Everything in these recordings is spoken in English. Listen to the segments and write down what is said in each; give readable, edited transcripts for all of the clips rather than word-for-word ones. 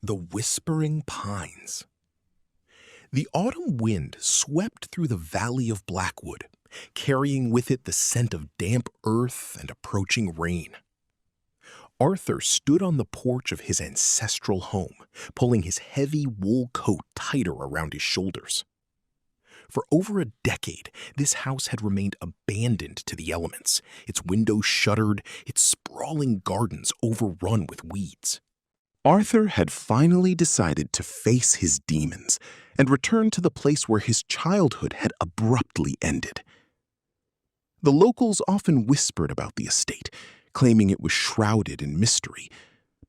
The Whispering Pines. The autumn wind swept through the valley of Blackwood, carrying with it the scent of damp earth and approaching rain. Arthur stood on the porch of his ancestral home, pulling his heavy wool coat tighter around his shoulders. For over a decade, this house had remained abandoned to the elements, its windows shuttered, its sprawling gardens overrun with weeds. Arthur had finally decided to face his demons and return to the place where his childhood had abruptly ended. The locals often whispered about the estate, claiming it was shrouded in mystery,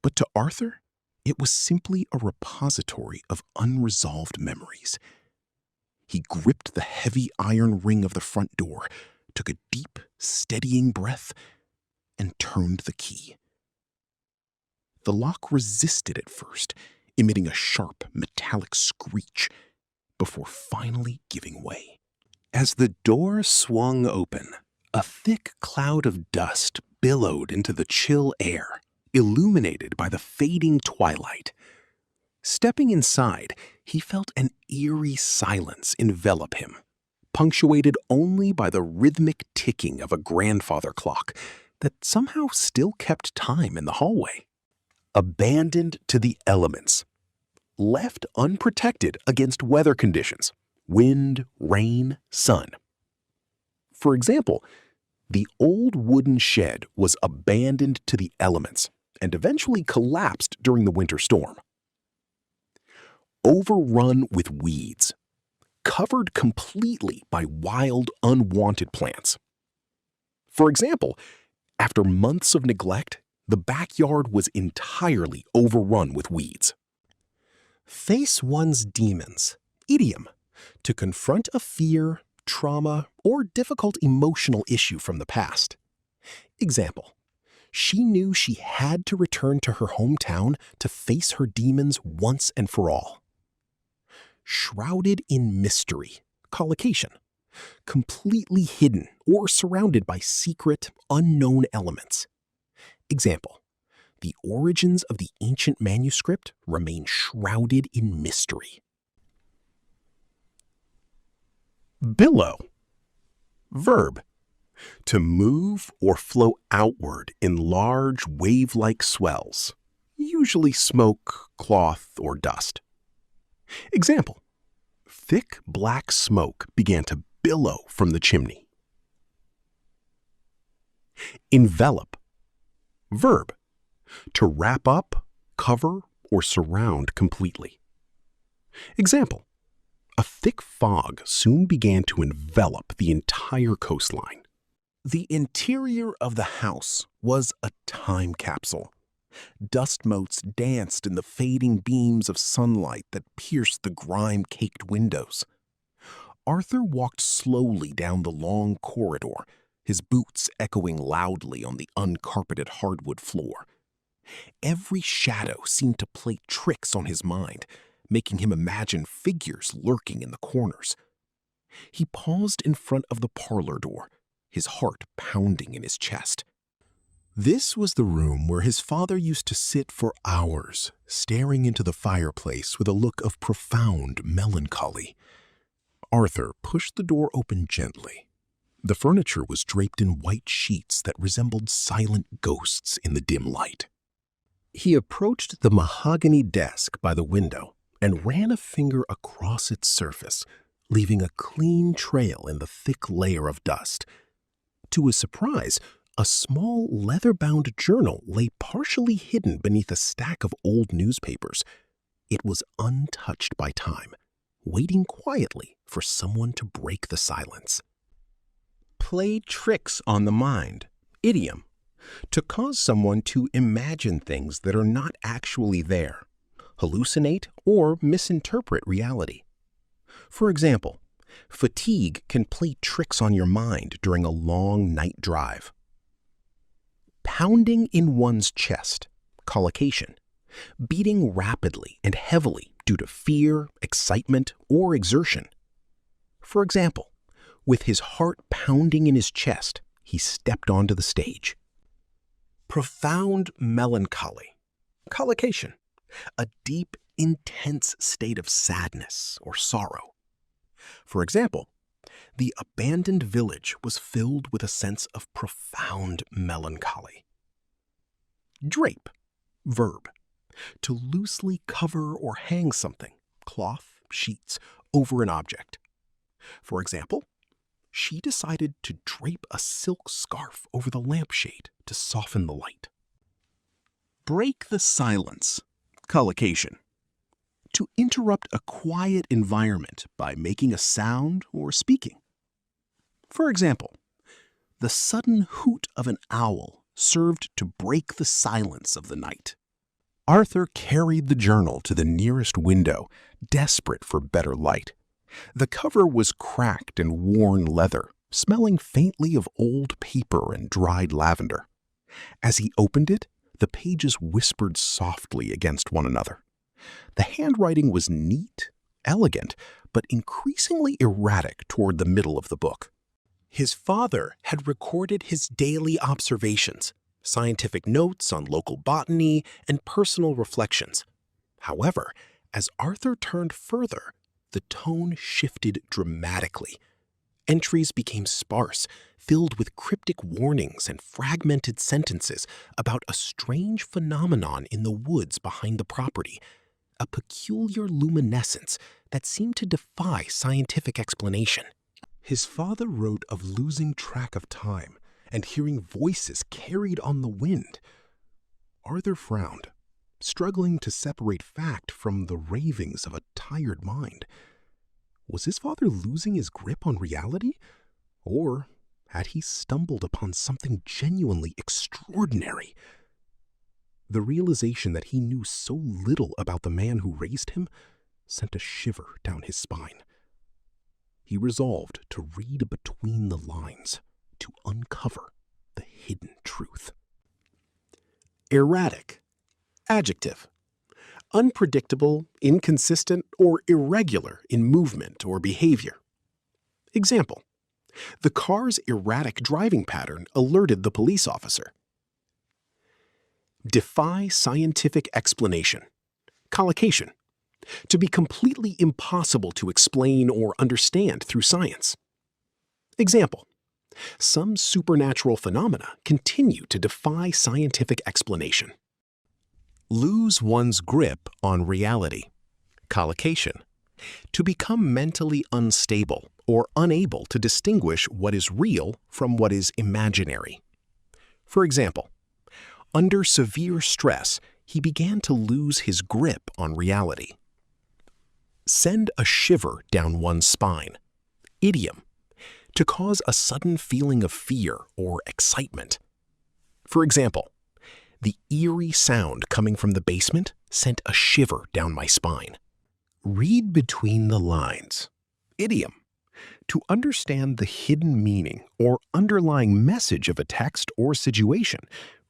but to Arthur, it was simply a repository of unresolved memories. He gripped the heavy iron ring of the front door, took a deep, steadying breath, and turned the key. The lock resisted at first, emitting a sharp, metallic screech, before finally giving way. As the door swung open, a thick cloud of dust billowed into the chill air, illuminated by the fading twilight. Stepping inside, he felt an eerie silence envelop him, punctuated only by the rhythmic ticking of a grandfather clock that somehow still kept time in the hallway. Abandoned to the elements, left unprotected against weather conditions, wind, rain, sun. For example, the old wooden shed was abandoned to the elements and eventually collapsed during the winter storm. Overrun with weeds, covered completely by wild, unwanted plants. For example, after months of neglect, the backyard was entirely overrun with weeds. Face one's demons, idiom, to confront a fear, trauma, or difficult emotional issue from the past. Example, she knew she had to return to her hometown to face her demons once and for all. Shrouded in mystery, collocation, completely hidden or surrounded by secret, unknown elements. Example, the origins of the ancient manuscript remain shrouded in mystery. Billow. Verb, to move or flow outward in large wave-like swells, usually smoke, cloth, or dust. Example, thick black smoke began to billow from the chimney. Envelop. Verb, to wrap up, cover, or surround completely. Example, a thick fog soon began to envelop the entire coastline. The interior of the house was a time capsule. Dust motes danced in the fading beams of sunlight that pierced the grime-caked windows. Arthur walked slowly down the long corridor, his boots echoing loudly on the uncarpeted hardwood floor. Every shadow seemed to play tricks on his mind, making him imagine figures lurking in the corners. He paused in front of the parlor door, his heart pounding in his chest. This was the room where his father used to sit for hours, staring into the fireplace with a look of profound melancholy. Arthur pushed the door open gently. The furniture was draped in white sheets that resembled silent ghosts in the dim light. He approached the mahogany desk by the window and ran a finger across its surface, leaving a clean trail in the thick layer of dust. To his surprise, a small leather-bound journal lay partially hidden beneath a stack of old newspapers. It was untouched by time, waiting quietly for someone to break the silence. Play tricks on the mind, idiom, to cause someone to imagine things that are not actually there, hallucinate or misinterpret reality. For example, fatigue can play tricks on your mind during a long night drive. Pounding in one's chest, collocation, beating rapidly and heavily due to fear, excitement, or exertion. For example, with his heart pounding in his chest, he stepped onto the stage. Profound melancholy, collocation, a deep, intense state of sadness or sorrow. For example, the abandoned village was filled with a sense of profound melancholy. Drape, verb, to loosely cover or hang something, cloth, sheets, over an object. For example, she decided to drape a silk scarf over the lampshade to soften the light. Break the silence, collocation. To interrupt a quiet environment by making a sound or speaking. For example, the sudden hoot of an owl served to break the silence of the night. Arthur carried the journal to the nearest window, desperate for better light. The cover was cracked and worn leather, smelling faintly of old paper and dried lavender. As he opened it, the pages whispered softly against one another. The handwriting was neat, elegant, but increasingly erratic toward the middle of the book. His father had recorded his daily observations, scientific notes on local botany, and personal reflections. However, as Arthur turned further, the tone shifted dramatically. Entries became sparse, filled with cryptic warnings and fragmented sentences about a strange phenomenon in the woods behind the property, a peculiar luminescence that seemed to defy scientific explanation. His father wrote of losing track of time and hearing voices carried on the wind. Arthur frowned, struggling to separate fact from the ravings of a tired mind. Was his father losing his grip on reality? Or had he stumbled upon something genuinely extraordinary? The realization that he knew so little about the man who raised him sent a shiver down his spine. He resolved to read between the lines, to uncover the hidden truth. Erratic, adjective. Unpredictable, inconsistent, or irregular in movement or behavior. Example: the car's erratic driving pattern alerted the police officer. Defy scientific explanation. Collocation. To be completely impossible to explain or understand through science. Example: some supernatural phenomena continue to defy scientific explanation. Lose one's grip on reality. Collocation. To become mentally unstable or unable to distinguish what is real from what is imaginary. For example, under severe stress, he began to lose his grip on reality. Send a shiver down one's spine. Idiom. To cause a sudden feeling of fear or excitement. For example, the eerie sound coming from the basement sent a shiver down my spine. Read between the lines. Idiom. To understand the hidden meaning or underlying message of a text or situation,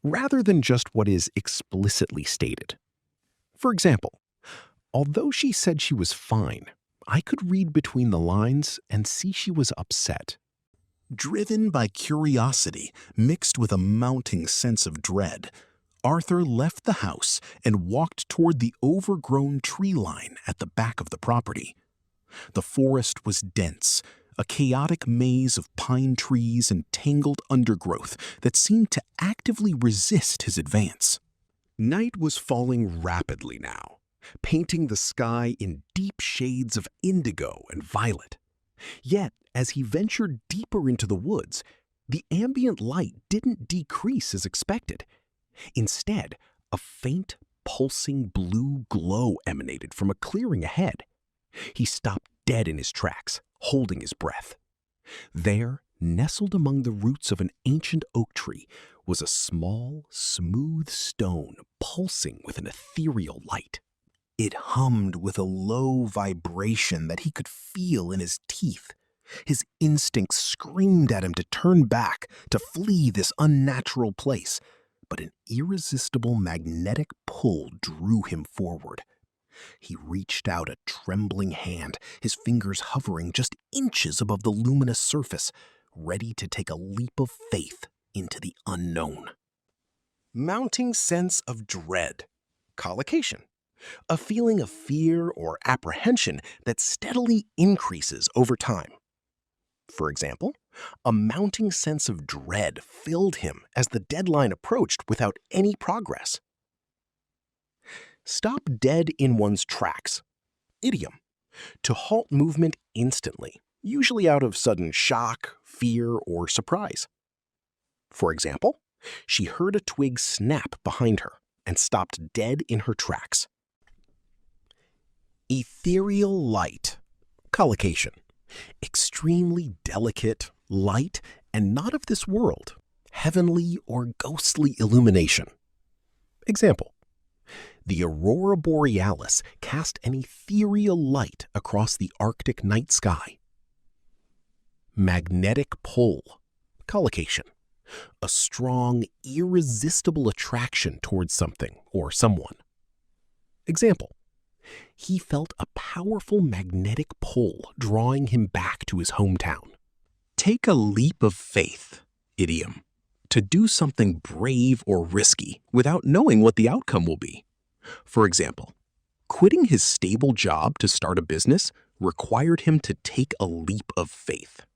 rather than just what is explicitly stated. For example, although she said she was fine, I could read between the lines and see she was upset. Driven by curiosity mixed with a mounting sense of dread, Arthur left the house and walked toward the overgrown tree line at the back of the property. The forest was dense, a chaotic maze of pine trees and tangled undergrowth that seemed to actively resist his advance. Night was falling rapidly now, painting the sky in deep shades of indigo and violet. Yet, as he ventured deeper into the woods, the ambient light didn't decrease as expected. Instead, a faint, pulsing blue glow emanated from a clearing ahead. He stopped dead in his tracks, holding his breath. There, nestled among the roots of an ancient oak tree, was a small, smooth stone pulsing with an ethereal light. It hummed with a low vibration that he could feel in his teeth. His instincts screamed at him to turn back, to flee this unnatural place, but an irresistible magnetic pull drew him forward. He reached out a trembling hand, his fingers hovering just inches above the luminous surface, ready to take a leap of faith into the unknown. Mounting sense of dread. Collocation. A feeling of fear or apprehension that steadily increases over time. For example, a mounting sense of dread filled him as the deadline approached without any progress. Stop dead in one's tracks. Idiom. To halt movement instantly, usually out of sudden shock, fear, or surprise. For example, she heard a twig snap behind her and stopped dead in her tracks. Ethereal light. Collocation. Extremely delicate, light, and not of this world. Heavenly or ghostly illumination. Example. The aurora borealis cast an ethereal light across the Arctic night sky. Magnetic pull. Collocation. A strong, irresistible attraction towards something or someone. Example. He felt a powerful magnetic pull drawing him back to his hometown. Take a leap of faith. Idiom. To do something brave or risky without knowing what the outcome will be. For example, quitting his stable job to start a business required him to take a leap of faith.